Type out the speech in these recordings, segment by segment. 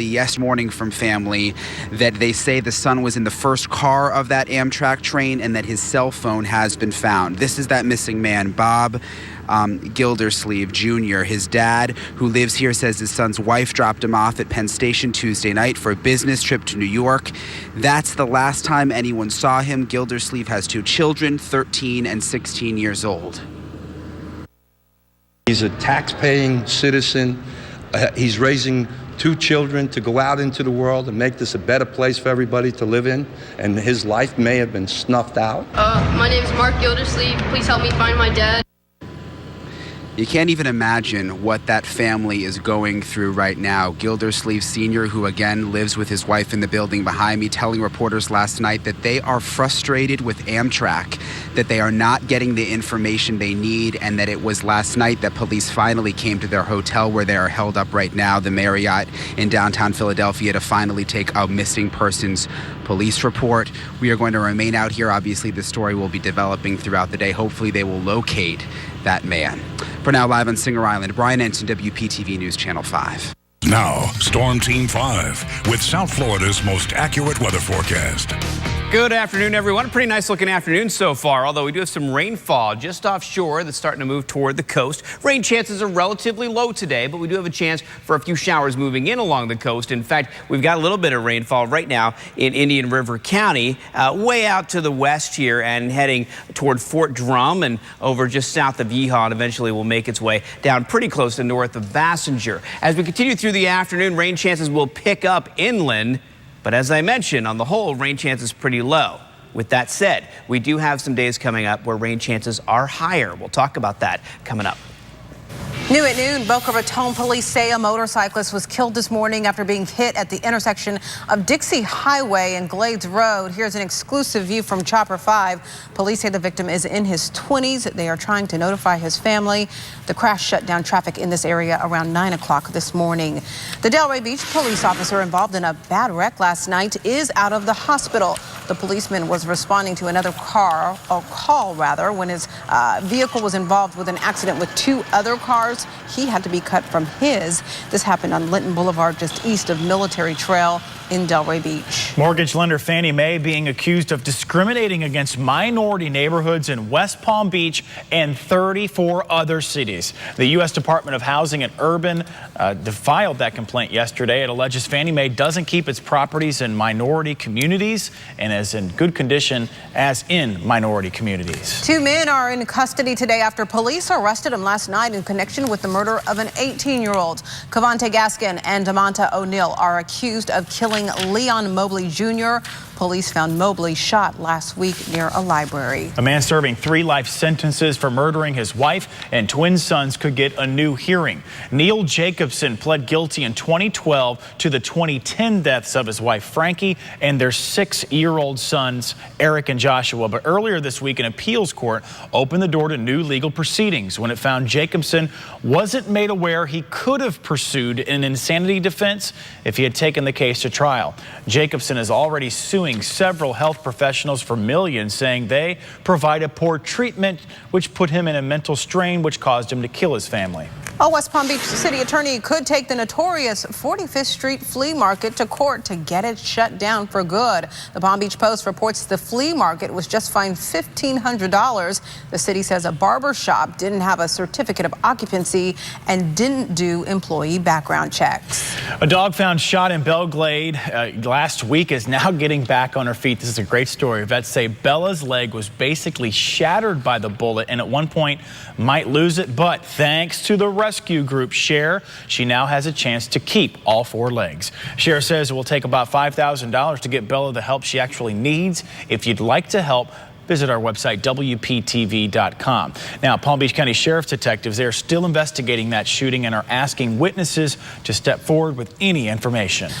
early yesterday morning from family that they say the son was in the first car of that Amtrak train and that his cell phone has been found. This is that missing man, Bob Gildersleeve Jr. His dad, who lives here, says his son's wife dropped him off at Penn Station Tuesday night for a business trip to New York. That's the last time anyone saw him. Gildersleeve has two children, 13 and 16 years old. He's a tax-paying citizen. He's raising two children to go out into the world and make this a better place for everybody to live in, and his life may have been snuffed out. My name is Mark Gildersleeve. Please help me find my dad. You can't even imagine what that family is going through right now. Gildersleeve Sr., who again lives with his wife in the building behind me, telling reporters last night that they are frustrated with Amtrak, that they are not getting the information they need, and that it was last night that police finally came to their hotel where they are held up right now, the Marriott in downtown Philadelphia, to finally take a missing persons police report. We are going to remain out here. Obviously, the story will be developing throughout the day. Hopefully, they will locate that man. For now, live on Singer Island, Brian Ensign, WPTV News Channel 5. Now, Storm Team 5 with South Florida's most accurate weather forecast. Good afternoon, everyone. A pretty nice looking afternoon so far, although we do have some rainfall just offshore that's starting to move toward the coast. Rain chances are relatively low today, but we do have a chance for a few showers moving in along the coast. In fact, we've got a little bit of rainfall right now in Indian River County, way out to the west here and heading toward Fort Drum and over just south of Yeehaw, and eventually will make its way down pretty close to north of Bassinger. As we continue through the afternoon, rain chances will pick up inland. But as I mentioned, on the whole, rain chances pretty low. With that said, we do have some days coming up where rain chances are higher. We'll talk about that coming up. New at noon, Boca Raton police say a motorcyclist was killed this morning after being hit at the intersection of Dixie Highway and Glades Road. Here's an exclusive view from Chopper 5. Police say the victim is in his 20s. They are trying to notify his family. The crash shut down traffic in this area around 9 o'clock this morning. The Delray Beach police officer involved in a bad wreck last night is out of the hospital. The policeman was responding to another call, when his vehicle was involved with an accident with two other cars. He had to be cut from his. This happened on Linton Boulevard, just east of Military Trail in Delray Beach. Mortgage lender Fannie Mae being accused of discriminating against minority neighborhoods in West Palm Beach and 34 other cities. The U.S. Department of Housing and Urban filed that complaint yesterday. It alleges Fannie Mae doesn't keep its properties in minority communities and is in good condition as in minority communities. Two men are in custody today after police arrested them last night in connection with the murder of an 18-year-old. Cavante Gaskin and Damanta O'Neill are accused of killing Leon Mobley Jr. Police found Mobley shot last week near a library. A man serving 3 life sentences for murdering his wife and twin sons could get a new hearing. Neil Jacobson pled guilty in 2012 to the 2010 deaths of his wife Frankie and their 6-year-old sons Eric and Joshua. But earlier this week, an appeals court opened the door to new legal proceedings when it found Jacobson wasn't made aware he could have pursued an insanity defense if he had taken the case to trial. Jacobson is already suing several health professionals for millions, saying they provided poor treatment, which put him in a mental strain, which caused him to kill his family. A West Palm Beach city attorney could take the notorious 45th Street flea market to court to get it shut down for good. The Palm Beach Post reports the flea market was just fined $1,500. The city says a barber shop didn't have a certificate of occupancy and didn't do employee background checks. A dog found shot in Belglade last week is now getting back on her feet. This is a great story. Vets say Bella's leg was basically shattered by the bullet and at one point might lose it, but thanks to the rescue group Share, she now has a chance to keep all 4 legs. Share says it will take about $5,000 to get Bella the help she actually needs. If you'd like to help, visit our website, WPTV.com. Now, Palm Beach County Sheriff's detectives, they are still investigating that shooting and are asking witnesses to step forward with any information.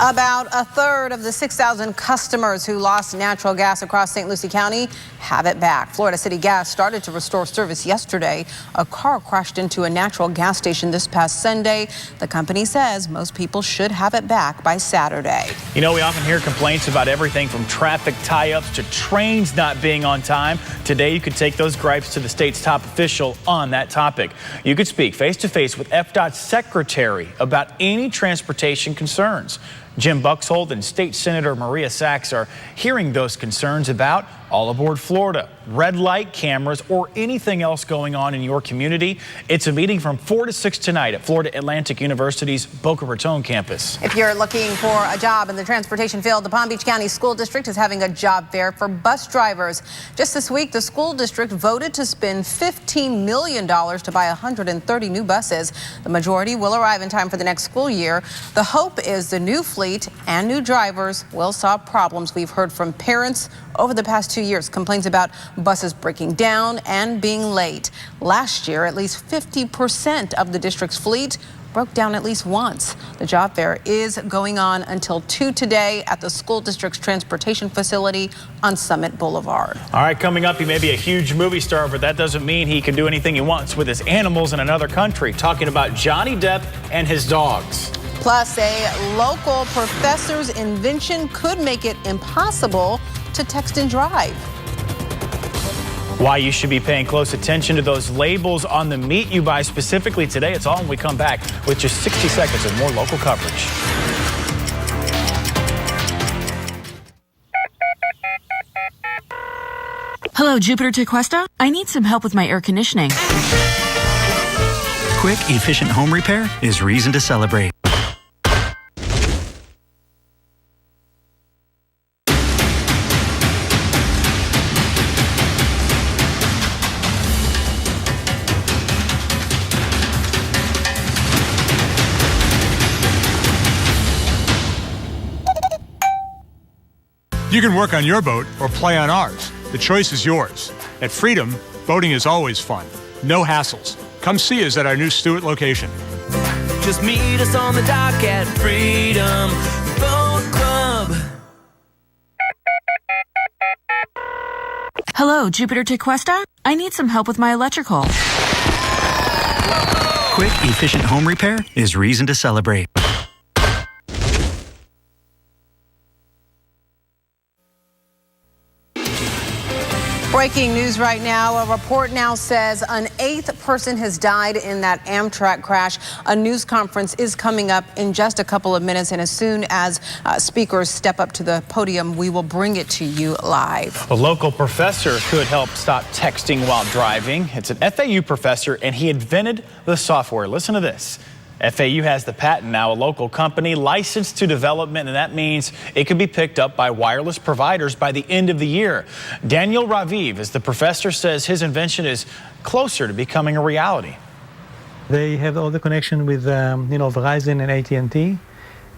About a third of the 6,000 customers who lost natural gas across St. Lucie County have it back. Florida City Gas started to restore service yesterday. A car crashed into a natural gas station this past Sunday. The company says most people should have it back by Saturday. You know, we often hear complaints about everything from traffic tie-ups to trains not being being on time. Today, you could take those gripes to the state's top official on that topic. You could speak face-to-face with FDOT's secretary about any transportation concerns. Jim Buxhold and State Senator Maria Sachs are hearing those concerns about All Aboard Florida, red light cameras, or anything else going on in your community. It's a meeting from 4 to 6 tonight at Florida Atlantic University's Boca Raton campus. If you're looking for a job in the transportation field, the Palm Beach County School District is having a job fair for bus drivers. Just this week, the school district voted to spend $15 million to buy 130 new buses. The majority will arrive in time for the next school year. The hope is the new fleet and new drivers will solve problems we've heard from parents over the past 2 years. Complaints about buses breaking down and being late. Last year, at least 50% of the district's fleet broke down at least once. The job fair is going on until 2 today at the school district's transportation facility on Summit Boulevard. All right, coming up, he may be a huge movie star, but that doesn't mean he can do anything he wants with his animals in another country. Talking about Johnny Depp and his dogs. Plus, a local professor's invention could make it impossible to text and drive. Why you should be paying close attention to those labels on the meat you buy specifically today. It's all when we come back with just 60 seconds of more local coverage. Hello, Jupiter Tequesta. I need some help with my air conditioning. Quick, efficient home repair is reason to celebrate. You can work on your boat or play on ours. The choice is yours. At Freedom, boating is always fun. No hassles. Come see us at our new Stewart location. Just meet us on the dock at Freedom Boat Club. Hello, Jupiter Tequesta. I need some help with my electrical. Quick, efficient home repair is reason to celebrate. Breaking news right now. A report now says an 8th person has died in that Amtrak crash. A news conference is coming up in just a couple of minutes, and as soon as speakers step up to the podium, we will bring it to you live. A local professor could help stop texting while driving. It's an FAU professor, and he invented the software. Listen to this. FAU has the patent now, a local company licensed to development, and that means it could be picked up by wireless providers by the end of the year. Daniel Raviv, as the professor says, his invention is closer to becoming a reality. They have all the connection with Verizon and AT&T,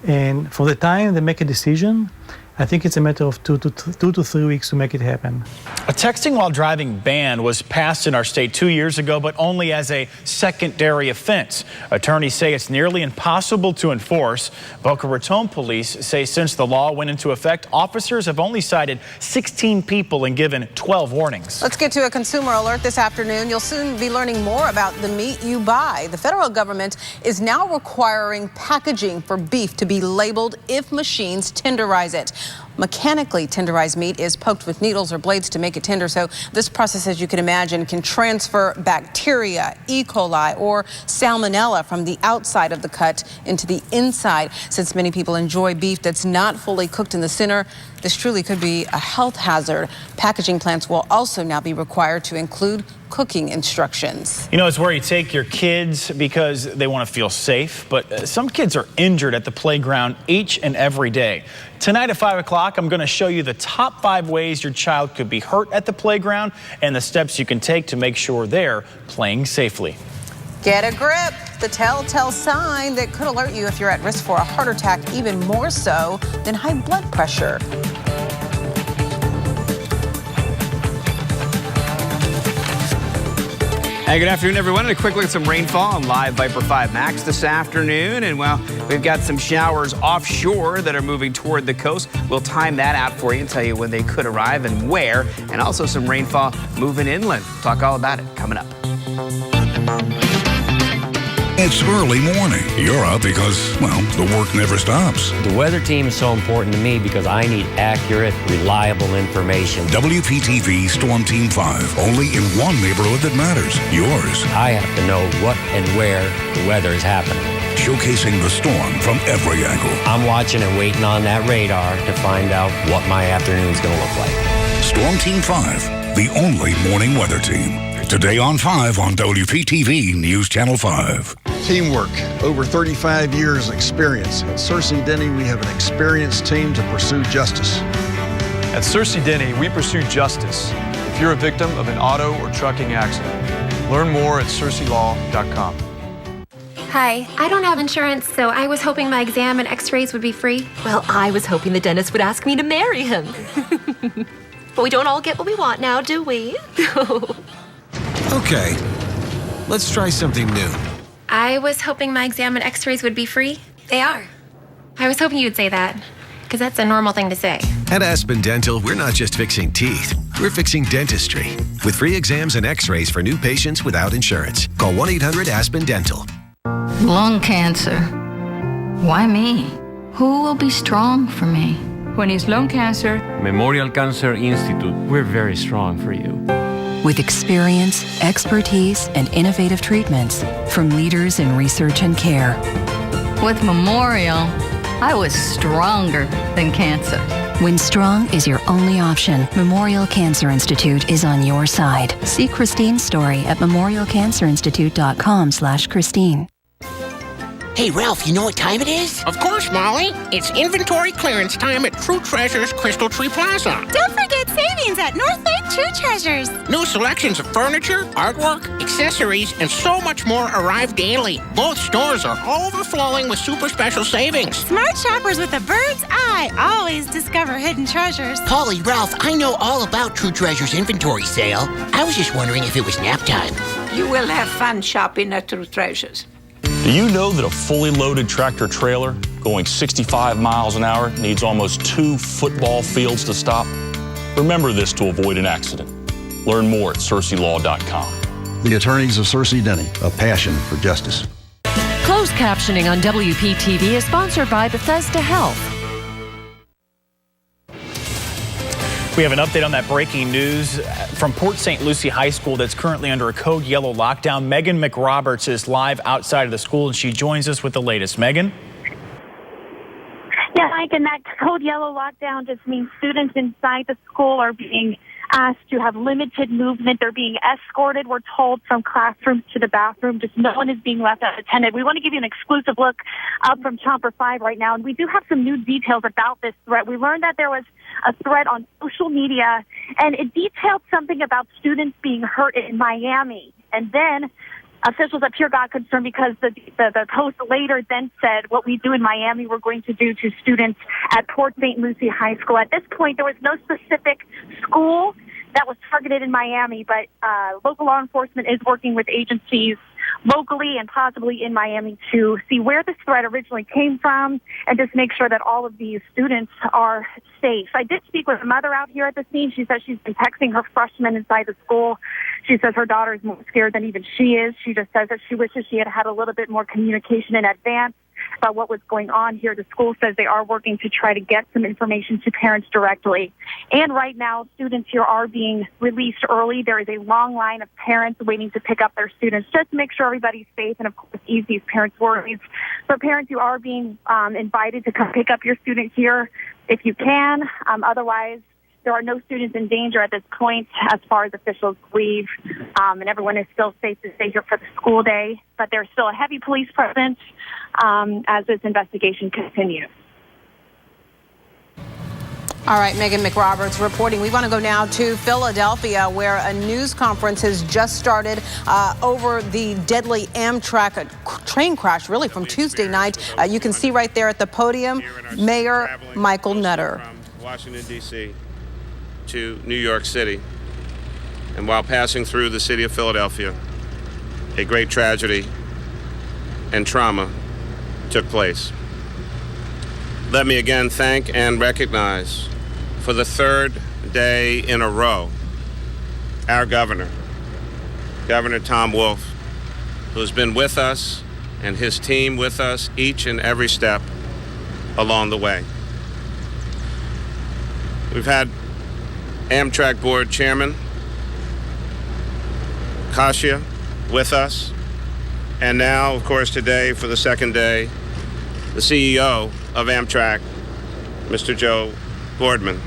and for the time they make a decision, I think it's a matter of 2 to 3 weeks to make it happen. A texting while driving ban was passed in our state 2 years ago, but only as a secondary offense. Attorneys say it's nearly impossible to enforce. Boca Raton police say since the law went into effect, officers have only cited 16 people and given 12 warnings. Let's get to a consumer alert this afternoon. You'll soon be learning more about the meat you buy. The federal government is now requiring packaging for beef to be labeled if machines tenderize it. Mechanically tenderized meat is poked with needles or blades to make it tender. So this process, as you can imagine, can transfer bacteria, E. coli, or salmonella from the outside of the cut into the inside. Since many people enjoy beef that's not fully cooked in the center, this truly could be a health hazard. Packaging plants will also now be required to include cooking instructions. You know, it's where you take your kids because they want to feel safe, but some kids are injured at the playground each and every day. Tonight at 5 o'clock, I'm going to show you the top 5 ways your child could be hurt at the playground and the steps you can take to make sure they're playing safely. Get a grip, the telltale sign that could alert you if you're at risk for a heart attack, even more so than high blood pressure. Hey, good afternoon, everyone. And a quick look at some rainfall on Live Viper 5 Max this afternoon. And, well, we've got some showers offshore that are moving toward the coast. We'll time that out for you and tell you when they could arrive and where. And also some rainfall moving inland. Talk all about it coming up. It's early morning. You're up because, well, the work never stops. The weather team is so important to me because I need accurate, reliable information. WPTV Storm Team 5, only in one neighborhood that matters, yours. I have to know what and where the weather is happening. Showcasing the storm from every angle. I'm watching and waiting on that radar to find out what my afternoon's going to look like. Storm Team 5, the only morning weather team. Today on 5 on WPTV News Channel 5. Teamwork, over 35 years experience. At Searcy Denny, we have an experienced team to pursue justice. At Searcy Denny, we pursue justice. If you're a victim of an auto or trucking accident, learn more at searcylaw.com. Hi, I don't have insurance, so I was hoping my exam and x-rays would be free. Well, I was hoping the dentist would ask me to marry him. But we don't all get what we want now, do we? Okay, let's try something new. I was hoping my exam and x-rays would be free. They are. I was hoping you'd say that, because that's a normal thing to say. At Aspen Dental, we're not just fixing teeth, we're fixing dentistry. With free exams and x-rays for new patients without insurance. Call 1-800-ASPEN-DENTAL. Lung cancer. Why me? Who will be strong for me? When it's lung cancer, Memorial Cancer Institute, we're very strong for you. With experience, expertise, and innovative treatments from leaders in research and care. With Memorial, I was stronger than cancer. When strong is your only option, Memorial Cancer Institute is on your side. See Christine's story at memorialcancerinstitute.com/Christine. Hey, Ralph, you know what time it is? Of course, Molly. It's inventory clearance time at True Treasures Crystal Tree Plaza. Don't forget savings at North Lake True Treasures. New selections of furniture, artwork, accessories, and so much more arrive daily. Both stores are overflowing with super special savings. Smart shoppers with a bird's eye always discover hidden treasures. Polly, Ralph, I know all about True Treasures inventory sale. I was just wondering if it was nap time. You will have fun shopping at True Treasures. Do you know that a fully loaded tractor trailer going 65 miles an hour needs almost 2 football fields to stop? Remember this to avoid an accident. Learn more at searcylaw.com. The attorneys of Searcy Denny, a passion for justice. Closed captioning on WPTV is sponsored by Bethesda Health. We have an update on that breaking news from Port St. Lucie High School that's currently under a code yellow lockdown. Megan McRoberts is live outside of the school, and she joins us with the latest. Megan? Yeah, Mike, and that code yellow lockdown just means students inside the school are being asked to have limited movement. They're being escorted, we're told, from classrooms to the bathroom. Just no one is being left unattended. We want to give you an exclusive look up from Chopper 5 right now, and we do have some new details about this threat. We learned that there was a thread on social media, and it detailed something about students being hurt in Miami. And then officials up here got concerned because the post later then said, what we do in Miami, we're going to do to students at Port St. Lucie High School. At this point, there was no specific school that was targeted in Miami, but local law enforcement is working with agencies locally and possibly in Miami to see where this threat originally came from and just make sure that all of these students are safe. I did speak with a mother out here at the scene. She says she's been texting her freshmen inside the school. She says her daughter is more scared than even she is. She just says that she wishes she had had a little bit more communication in advance about what was going on here. The school says they are working to try to get some information to parents directly. And right now, students here are being released early. There is a long line of parents waiting to pick up their students just to make sure everybody's safe and, of course, ease these parents' worries. So parents, you are being invited to come pick up your student here if you can. Otherwise, there are no students in danger at this point as far as officials believe, and everyone is still safe to stay here for the school day. But there's still a heavy police presence as this investigation continues. All right, Megan McRoberts reporting. We want to go now to Philadelphia, where a news conference has just started over the deadly Amtrak train crash, really from Tuesday night. You can see right there at the podium, Mayor Michael Nutter. From Washington, D.C. to New York City. And while passing through the city of Philadelphia, a great tragedy and trauma took place. Let me again thank and recognize for the third day in a row our governor, Governor Tom Wolf, who's been with us and his team with us each and every step along the way. We've had Amtrak Board Chairman Kasia with us, and now, of course, today, for the second day, the CEO of Amtrak, Mr. Joe Boardman.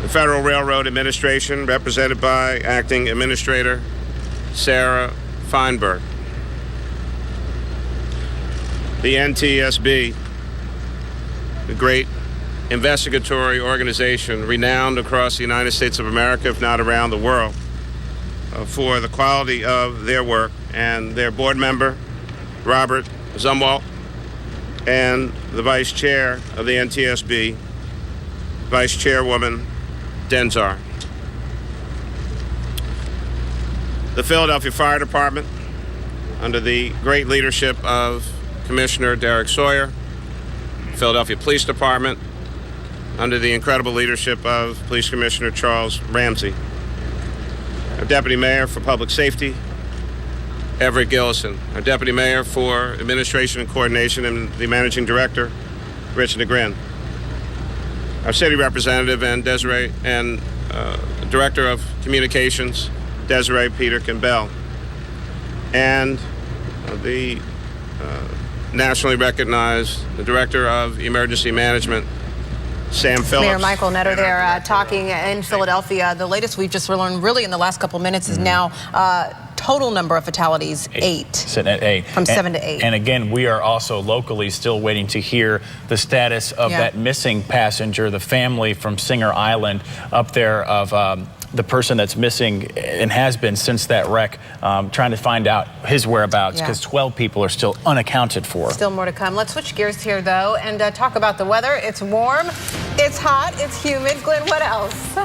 The Federal Railroad Administration, represented by Acting Administrator Sarah Feinberg. The NTSB, the great investigatory organization renowned across the United States of America, if not around the world, for the quality of their work, and their board member, Robert Zumwalt, and the vice chair of the NTSB, Vice Chairwoman Denzar. The Philadelphia Fire Department, under the great leadership of Commissioner Derek Sawyer, Philadelphia Police Department, under the incredible leadership of Police Commissioner Charles Ramsey. Our Deputy Mayor for Public Safety, Everett Gillison. Our Deputy Mayor for Administration and Coordination and the Managing Director, Rich Negrin. Our City Representative and Director of Communications, Desiree Peterkin Bell. And the nationally recognized, the Director of Emergency Management, Sam Phillips. Mayor Michael Netter there talking in Philadelphia. The latest we've just learned really in the last couple of minutes is now total number of fatalities, 8. Sitting at 8. From 7 to 8. And again, we are also locally still waiting to hear the status of that missing passenger, the family from Singer Island up there of the person that's missing and has been since that wreck, trying to find out his whereabouts because 12 people are still unaccounted for. Still more to come. Let's switch gears here, though, and talk about the weather. It's warm, it's hot, it's humid. Glenn, what else?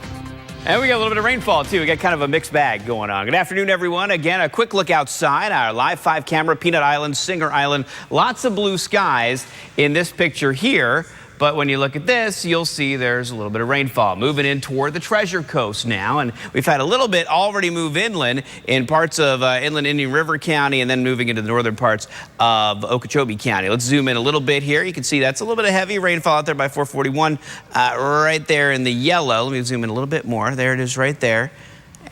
And we got a little bit of rainfall, too. We got kind of a mixed bag going on. Good afternoon, everyone. Again, a quick look outside. Our Live 5 camera, Peanut Island, Singer Island. Lots of blue skies in this picture here. But when you look at this, you'll see there's a little bit of rainfall moving in toward the Treasure Coast now. And we've had a little bit already move inland in parts of inland Indian River County and then moving into the northern parts of Okeechobee County. Let's zoom in a little bit here. You can see that's a little bit of heavy rainfall out there by 441 right there in the yellow. Let me zoom in a little bit more. There it is right there.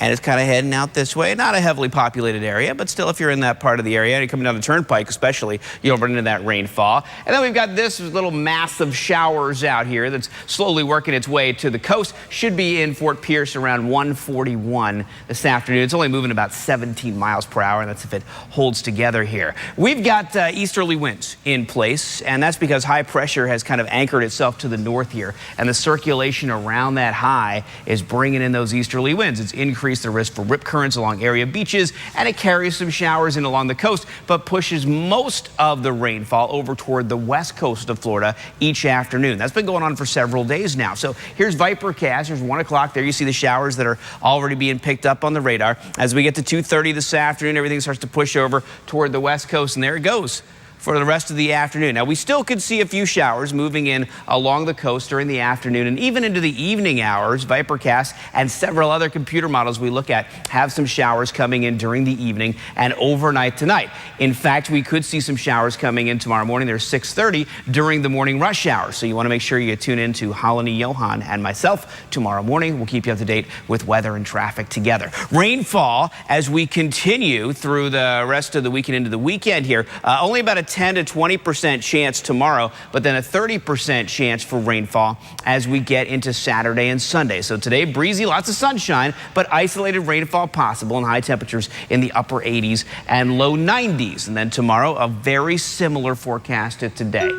And it's kind of heading out this way. Not a heavily populated area, but still, if you're in that part of the area and you're coming down the turnpike especially, you'll run into that rainfall. And then we've got this little mass of showers out here that's slowly working its way to the coast. Should be in Fort Pierce around 1:41 this afternoon. It's only moving about 17 miles per hour, and that's if it holds together here. We've got easterly winds in place, and that's because high pressure has kind of anchored itself to the north here, and the circulation around that high is bringing in those easterly winds. It's increased the risk for rip currents along area beaches, and it carries some showers in along the coast, but pushes most of the rainfall over toward the west coast of Florida each afternoon. That's been going on for several days now. So here's Vipercast. Here's 1 o'clock. There you see the showers that are already being picked up on the radar. As we get to 2:30 this afternoon, everything starts to push over toward the west coast, and there it goes for the rest of the afternoon. Now, we still could see a few showers moving in along the coast during the afternoon and even into the evening hours. Vipercast and several other computer models we look at have some showers coming in during the evening and overnight tonight. In fact, we could see some showers coming in tomorrow morning. There's 6:30 during the morning rush hour. So you want to make sure you tune in to Holly Johan and myself tomorrow morning. We'll keep you up to date with weather and traffic together. Rainfall as we continue through the rest of the weekend into the weekend here. Only about a 10 to 20% chance tomorrow, but then a 30% chance for rainfall as we get into Saturday and Sunday. So today, breezy, lots of sunshine, but isolated rainfall possible and high temperatures in the upper 80s and low 90s. And then tomorrow, a very similar forecast to today.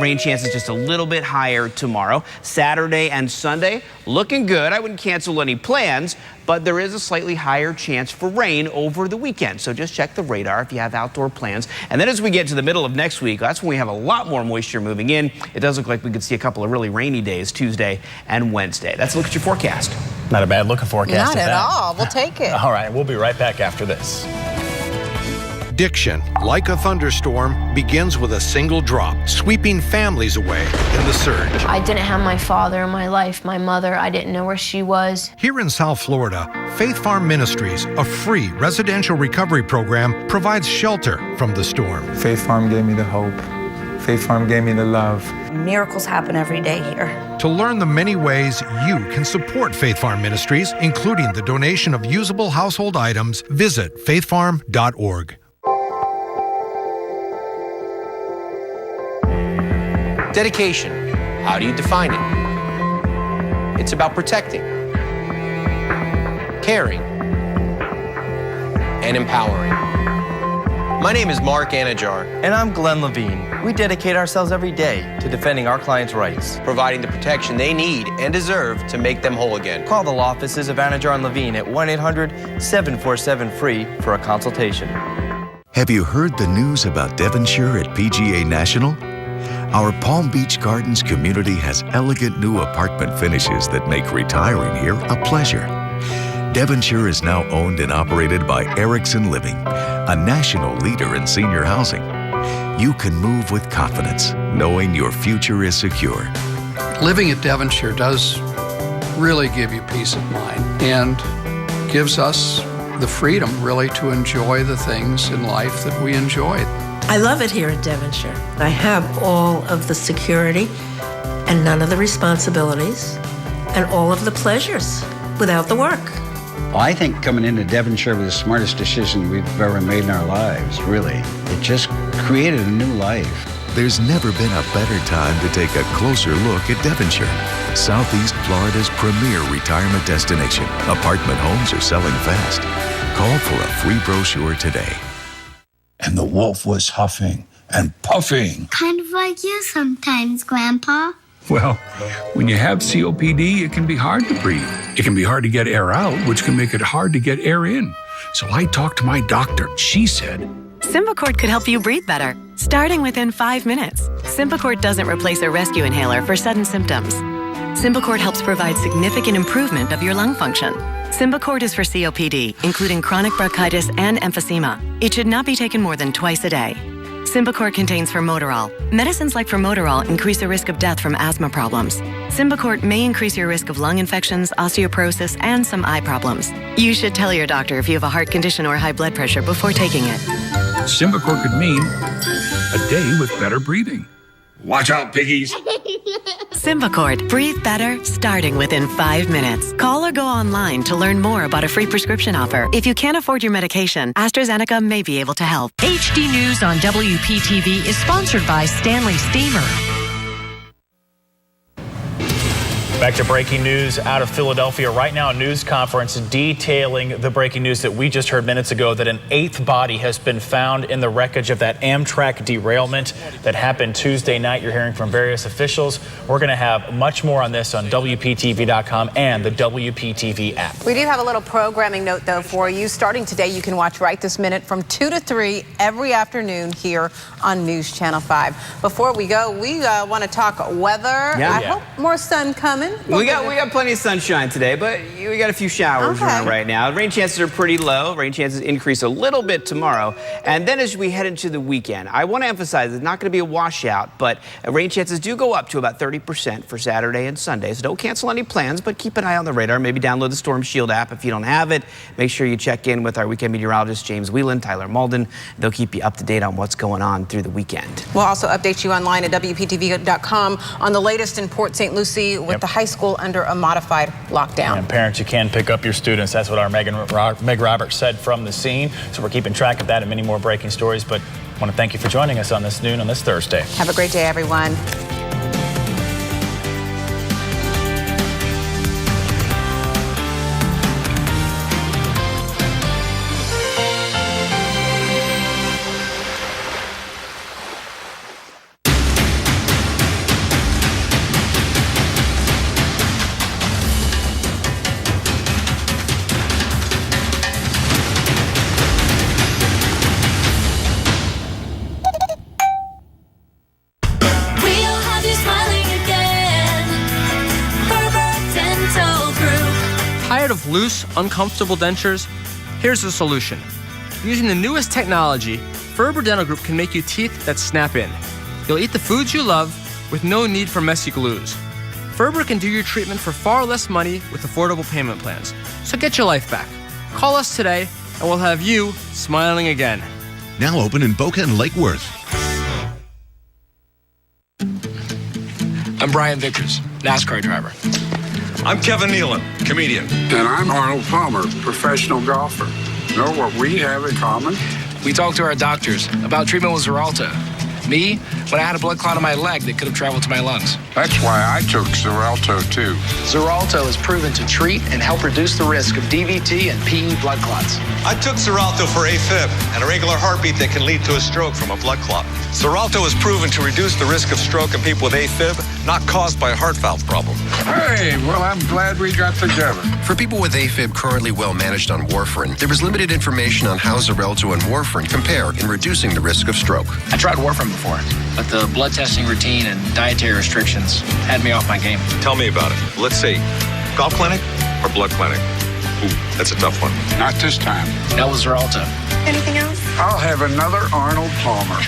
Rain chances just a little bit higher tomorrow. Saturday and Sunday, looking good. I wouldn't cancel any plans, but there is a slightly higher chance for rain over the weekend. So just check the radar if you have outdoor plans. And then as we get to the middle of next week, that's when we have a lot more moisture moving in. It does look like we could see a couple of really rainy days, Tuesday and Wednesday. That's a look at your forecast. Not a bad looking forecast. Not at all. We'll take it. All right, we'll be right back after this. Addiction, like a thunderstorm, begins with a single drop, sweeping families away in the surge. I didn't have my father in my life, my mother, I didn't know where she was. Here in South Florida, Faith Farm Ministries, a free residential recovery program, provides shelter from the storm. Faith Farm gave me the hope. Faith Farm gave me the love. Miracles happen every day here. To learn the many ways you can support Faith Farm Ministries, including the donation of usable household items, visit faithfarm.org. Dedication. How do you define it? It's about protecting, caring, and empowering. My name is Mark Anajar. And I'm Glenn Levine. We dedicate ourselves every day to defending our clients' rights, providing the protection they need and deserve to make them whole again. Call the law offices of Anajar and Levine at 1-800-747-FREE for a consultation. Have you heard the news about Devonshire at PGA National? Our Palm Beach Gardens community has elegant new apartment finishes that make retiring here a pleasure. Devonshire is now owned and operated by Erickson Living, a national leader in senior housing. You can move with confidence, knowing your future is secure. Living at Devonshire does really give you peace of mind and gives us the freedom really to enjoy the things in life that we enjoy. I love it here at Devonshire. I have all of the security and none of the responsibilities and all of the pleasures without the work. Well, I think coming into Devonshire was the smartest decision we've ever made in our lives, really. It just created a new life. There's never been a better time to take a closer look at Devonshire, Southeast Florida's premier retirement destination. Apartment homes are selling fast. Call for a free brochure today. And the wolf was huffing and puffing. Kind of like you sometimes, Grandpa. Well, when you have COPD, it can be hard to breathe. It can be hard to get air out, which can make it hard to get air in. So I talked to my doctor. She said, Symbicort could help you breathe better, starting within 5 minutes. Symbicort doesn't replace a rescue inhaler for sudden symptoms. Symbicort helps provide significant improvement of your lung function. Symbicort is for COPD, including chronic bronchitis and emphysema. It should not be taken more than twice a day. Symbicort contains formoterol. Medicines like formoterol increase the risk of death from asthma problems. Symbicort may increase your risk of lung infections, osteoporosis, and some eye problems. You should tell your doctor if you have a heart condition or high blood pressure before taking it. Symbicort could mean a day with better breathing. Watch out, piggies. Symbicort. Breathe better, starting within 5 minutes. Call or go online to learn more about a free prescription offer. If you can't afford your medication, AstraZeneca may be able to help. HD News on WPTV is sponsored by Stanley Steamer. Back to breaking news out of Philadelphia. Right now, a news conference detailing the breaking news that we just heard minutes ago, that an 8th body has been found in the wreckage of that Amtrak derailment that happened Tuesday night. You're hearing from various officials. We're going to have much more on this on WPTV.com and the WPTV app. We do have a little programming note, though, for you. Starting today, you can watch Right This Minute from 2 to 3 every afternoon here on News Channel 5. Before we go, we want to talk weather. I hope more sun coming. We got plenty of sunshine today, but we got a few showers around right now. Rain chances are pretty low. Rain chances increase a little bit tomorrow. And then as we head into the weekend, I want to emphasize it's not going to be a washout, but rain chances do go up to about 30% for Saturday and Sunday. So don't cancel any plans, but keep an eye on the radar. Maybe download the Storm Shield app if you don't have it. Make sure you check in with our weekend meteorologist, James Whelan, Tyler Malden. They'll keep you up to date on what's going on through the weekend. We'll also update you online at WPTV.com on the latest in Port St. Lucie with the high school under a modified lockdown. And parents, you can pick up your students. That's what our Meg Roberts said from the scene. So we're keeping track of that and many more breaking stories. But I want to thank you for joining us on this noon on this Thursday. Have a great day, everyone. Tired of loose, uncomfortable dentures? Here's the solution. Using the newest technology, Ferber Dental Group can make you teeth that snap in. You'll eat the foods you love with no need for messy glues. Ferber can do your treatment for far less money with affordable payment plans. So get your life back. Call us today and we'll have you smiling again. Now open in Boca and Lake Worth. I'm Brian Vickers, NASCAR driver. I'm Kevin Nealon, comedian. And I'm Arnold Palmer, professional golfer. Know what we have in common? We talked to our doctors about treatment with Xarelto. Me, when I had a blood clot in my leg that could have traveled to my lungs. That's why I took Xarelto, too. Xarelto is proven to treat and help reduce the risk of DVT and PE blood clots. I took Xarelto for AFib, an irregular heartbeat that can lead to a stroke from a blood clot. Xarelto is proven to reduce the risk of stroke in people with AFib, not caused by a heart valve problem. Hey, well, I'm glad we got together. For people with AFib currently well managed on warfarin, there is limited information on how Xarelto and warfarin compare in reducing the risk of stroke. I tried warfarin before, but the blood testing routine and dietary restrictions had me off my game. Tell me about it. Let's see. Golf clinic or blood clinic? Ooh, that's a tough one. Not this time. That was Xarelto. Anything else? I'll have another Arnold Palmer.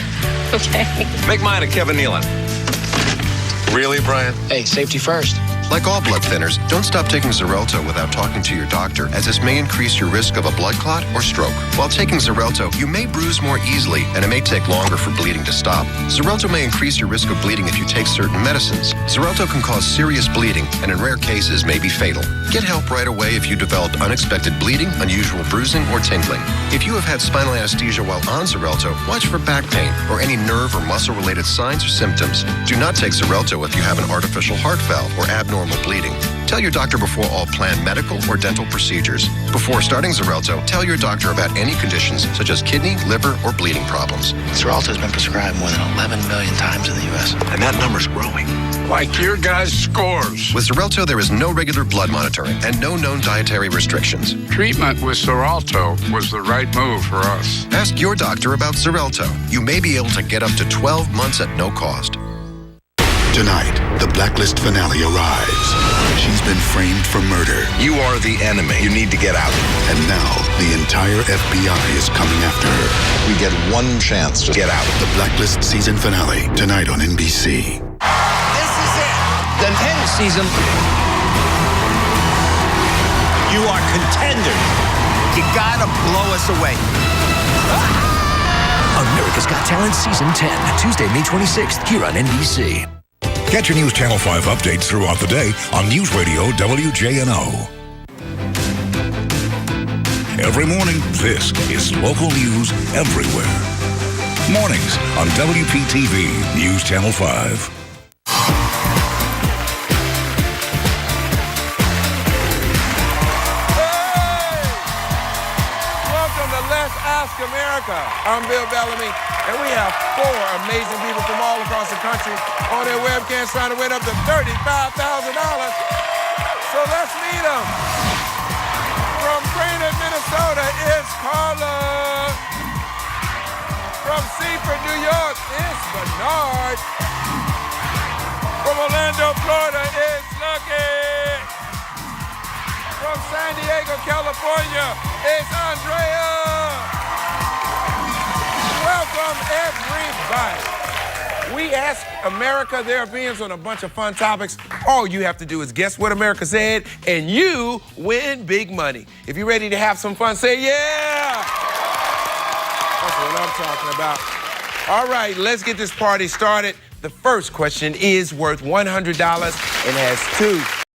Okay. Make mine a Kevin Nealon. Really, Brian? Hey, safety first. Like all blood thinners, don't stop taking Xarelto without talking to your doctor, as this may increase your risk of a blood clot or stroke. While taking Xarelto, you may bruise more easily, and it may take longer for bleeding to stop. Xarelto may increase your risk of bleeding if you take certain medicines. Xarelto can cause serious bleeding, and in rare cases may be fatal. Get help right away if you developed unexpected bleeding, unusual bruising, or tingling. If you have had spinal anesthesia while on Xarelto, watch for back pain or any nerve or muscle-related signs or symptoms. Do not take Xarelto if you have an artificial heart valve or abnormal bleeding. Tell your doctor before all planned medical or dental procedures. Before starting Xarelto, tell your doctor about any conditions such as kidney, liver, or bleeding problems. Xarelto has been prescribed more than 11 million times in the U.S. And that number's growing. Like your guys' scores. With Xarelto, there is no regular blood monitoring and no known dietary restrictions. Treatment with Xarelto was the right move for us. Ask your doctor about Xarelto. You may be able to get up to 12 months at no cost. Tonight, the Blacklist finale arrives. She's been framed for murder. You are the enemy. You need to get out. And now, the entire FBI is coming after her. We get one chance to get out. The Blacklist season finale, tonight on NBC. This is it. The end season. You are contenders. You gotta blow us away. America's Got Talent Season 10, Tuesday, May 26th, here on NBC. Get your News Channel 5 updates throughout the day on News Radio WJNO. Every morning, this is local news everywhere. Mornings on WPTV News Channel 5. Ask America. I'm Bill Bellamy, and we have 4 amazing people from all across the country on their webcams trying to win up to $35,000. So let's meet them. From Brainerd, Minnesota, it's Carla. From Seaford, New York, it's Bernard. From Orlando, Florida, it's Lucky. From San Diego, California, it's Andrea. Welcome, everybody. We ask America their opinions on a bunch of fun topics. All you have to do is guess what America said, and you win big money. If you're ready to have some fun, say yeah. That's what I'm talking about. All right, let's get this party started. The first question is worth $100 and has 2